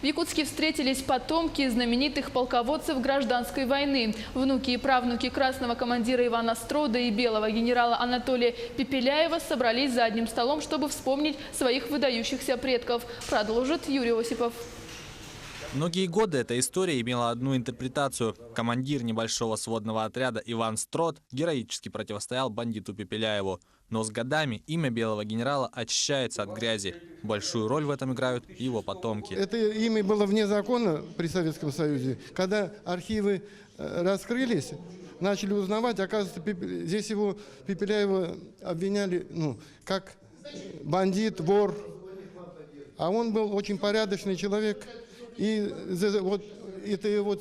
В Якутске встретились потомки знаменитых полководцев гражданской войны. Внуки и правнуки красного командира Ивана Строда и белого генерала Анатолия Пепеляева собрались за одним столом, чтобы вспомнить своих выдающихся предков. Продолжит Юрий Осипов. Многие годы эта история имела одну интерпретацию. Командир небольшого сводного отряда Иван Строд героически противостоял бандиту Пепеляеву. Но с годами имя белого генерала очищается от грязи. Большую роль в этом играют его потомки. Это имя было вне закона при Советском Союзе. Когда архивы раскрылись, начали узнавать, оказывается, здесь его Пепеляева обвиняли как бандит, вор. А он был очень порядочный человек. И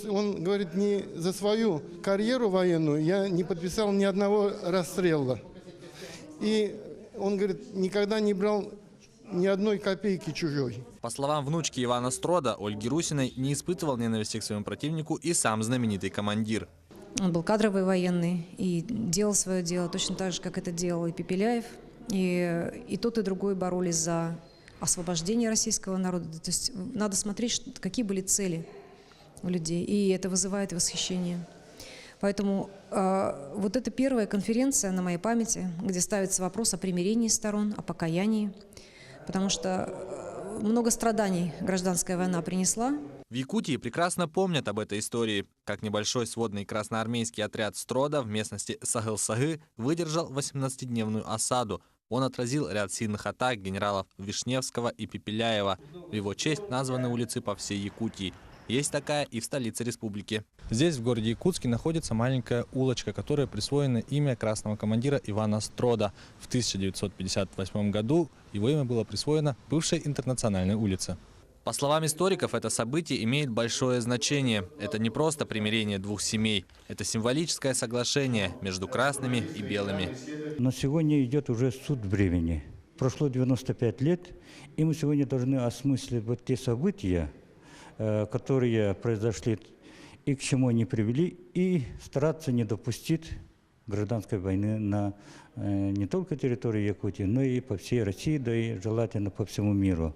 он говорит, не за свою карьеру военную я не подписал ни одного расстрела. И он говорит, никогда не брал ни одной копейки чужой. По словам внучки Ивана Строда, Ольги Русиной, не испытывал ненависти к своему противнику и сам знаменитый командир. Он был кадровый военный и делал свое дело точно так же, как это делал и Пепеляев. И тот, и другой боролись за освобождение российского народа. То есть надо смотреть, какие были цели у людей, и это вызывает восхищение. Поэтому вот это первая конференция на моей памяти, где ставится вопрос о примирении сторон, о покаянии, потому что много страданий гражданская война принесла. В Якутии прекрасно помнят об этой истории, как небольшой сводный красноармейский отряд Строда в местности Сагыл-Сагы выдержал 18-дневную осаду. Он отразил ряд сильных атак генералов Вишневского и Пепеляева. В его честь названы улицы по всей Якутии. Есть такая и в столице республики. Здесь, в городе Якутске, находится маленькая улочка, которой присвоено имя красного командира Ивана Строда. В 1958 году его имя было присвоено бывшей Интернациональной улице. По словам историков, это событие имеет большое значение. Это не просто примирение двух семей. Это символическое соглашение между красными и белыми. Но сегодня идет уже суд времени. Прошло 95 лет, и мы сегодня должны осмыслить вот те события, которые произошли и к чему они привели, и стараться не допустить гражданской войны на не только территории Якутии, но и по всей России, да и желательно по всему миру,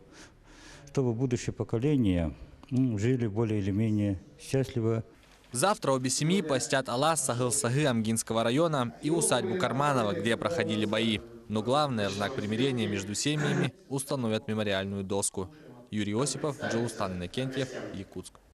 чтобы будущее поколение жили более или менее счастливо. Завтра обе семьи посетят Алас Сагыл-Сагы Амгинского района и усадьбу Карманова, где проходили бои. Но главное, в знак примирения между семьями установят мемориальную доску. Юрий Осипов, Джоустан Иннокентьев, Якутск.